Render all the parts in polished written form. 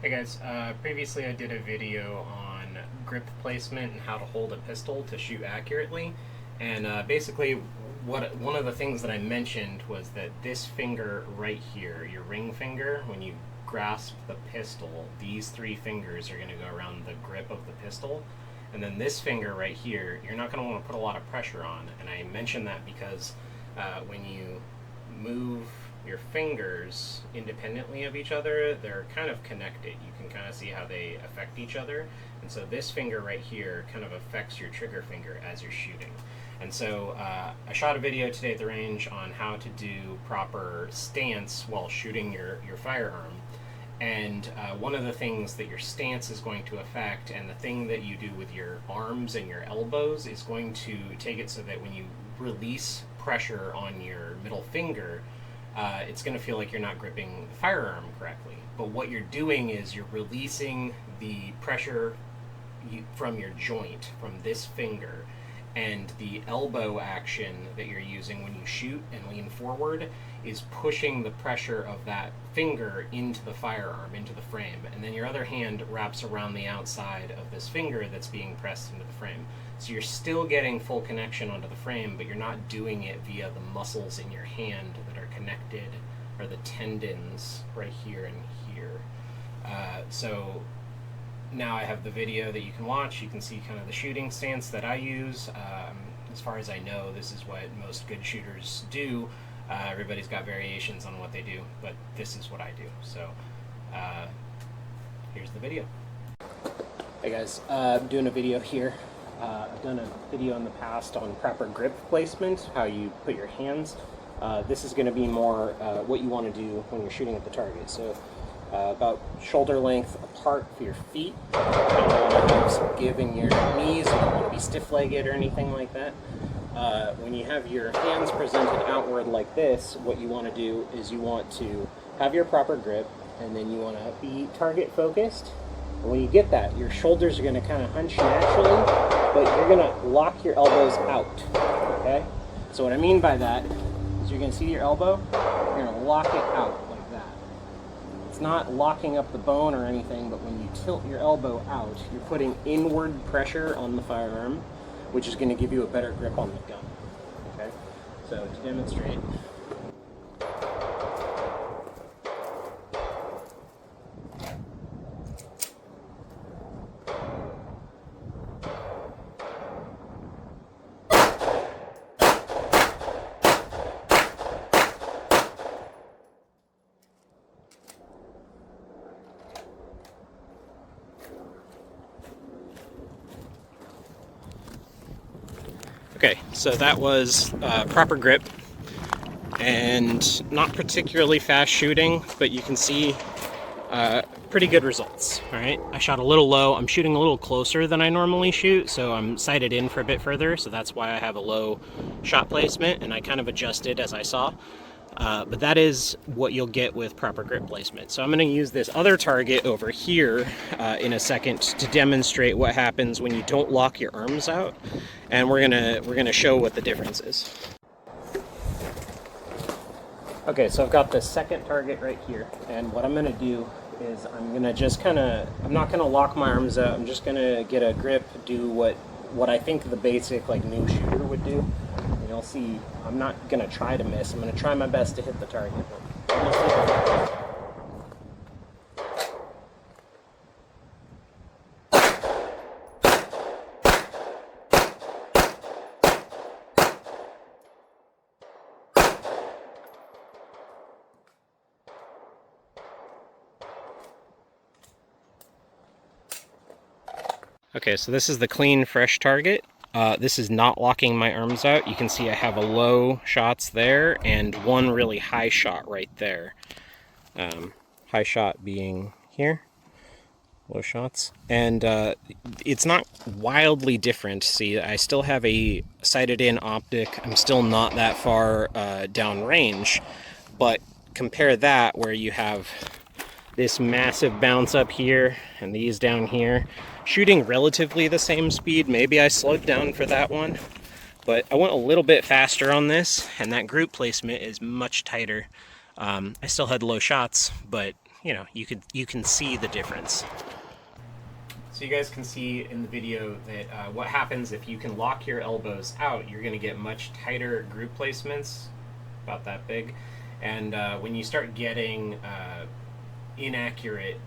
Hey guys, previously I did a video on grip placement and how to hold a pistol to shoot accurately. And basically, one of the things that I mentioned was that this finger right here, your ring finger, when you grasp the pistol, these three fingers are going to go around the grip of the pistol. And then this finger right here, you're not going to want to put a lot of pressure on. And I mention that because when you move your fingers independently of each other, they're kind of connected. You can kind of see how they affect each other. And so this finger right here kind of affects your trigger finger as you're shooting. And so I shot a video today at the range on how to do proper stance while shooting your firearm. And one of the things that your stance is going to affect, and the thing that you do with your arms and your elbows, is going to take it so that when you release pressure on your middle finger, it's going to feel like you're not gripping the firearm correctly. But what you're doing is you're releasing the pressure from your joint, from this finger, and the elbow action that you're using when you shoot and lean forward is pushing the pressure of that finger into the firearm, into the frame. And then your other hand wraps around the outside of this finger that's being pressed into the frame. So you're still getting full connection onto the frame, but you're not doing it via the muscles in your hand that are connected, or the tendons right here and here. So now I have the video that you can watch. You can see kind of the shooting stance that I use. As far as I know, this is what most good shooters do. Everybody's got variations on what they do, but this is what I do. So here's the video. Hey guys, I'm doing a video here. I've done a video in the past on proper grip placement, how you put your hands. This is going to be more what you want to do when you're shooting at the target. So about shoulder length apart for your feet. You don't want to have some give in your knees. You don't want to be stiff-legged or anything like that. When you have your hands presented outward like this, what you want to do is you want to have your proper grip, and then you want to be target focused. And when you get that, your shoulders are going to kind of hunch naturally, but you're going to lock your elbows out. Okay? So what I mean by that is you're going to see your elbow, you're going to lock it out. It's not locking up the bone or anything, but when you tilt your elbow out, you're putting inward pressure on the firearm, which is going to give you a better grip on the gun. Okay? So to demonstrate, okay, so that was proper grip and not particularly fast shooting, but you can see pretty good results. All right, I shot a little low. I'm shooting a little closer than I normally shoot, so I'm sighted in for a bit further, so that's why I have a low shot placement, and I kind of adjusted as I saw. But that is what you'll get with proper grip placement. So I'm going to use this other target over here in a second to demonstrate what happens when you don't lock your arms out, and we're gonna show what the difference is. Okay, so I've got the second target right here, and what I'm going to do is I'm going to just I'm not going to lock my arms out. I'm just going to get a grip, do what I think the basic like new shooter would do. And you'll see I'm not going to try to miss. I'm going to try my best to hit the target. Okay, so this is the clean, fresh target. This is not locking my arms out. You can see I have a low shots there and one really high shot right there. High shot being here, low shots. And it's not wildly different. See, I still have a sighted in optic. I'm still not that far down range, but compare that where you have this massive bounce up here and these down here, shooting relatively the same speed. Maybe I slowed down for that one, but I went a little bit faster on this, and that group placement is much tighter. I still had low shots, but you can see the difference. So you guys can see in the video that what happens if you can lock your elbows out, you're going to get much tighter group placements, about that big. And when you start getting inaccurate,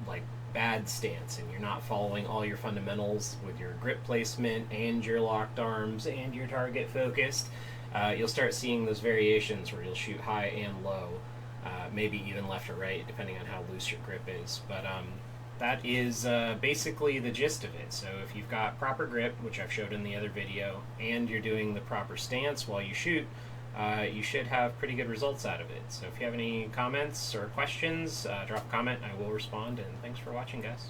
like bad stance, and you're not following all your fundamentals with your grip placement and your locked arms and your target focused, you'll start seeing those variations where you'll shoot high and low, maybe even left or right, depending on how loose your grip is. But that is basically the gist of it. So if you've got proper grip, which I've showed in the other video, and you're doing the proper stance while you shoot, you should have pretty good results out of it. So if you have any comments or questions, drop a comment. I will respond, and thanks for watching, guys.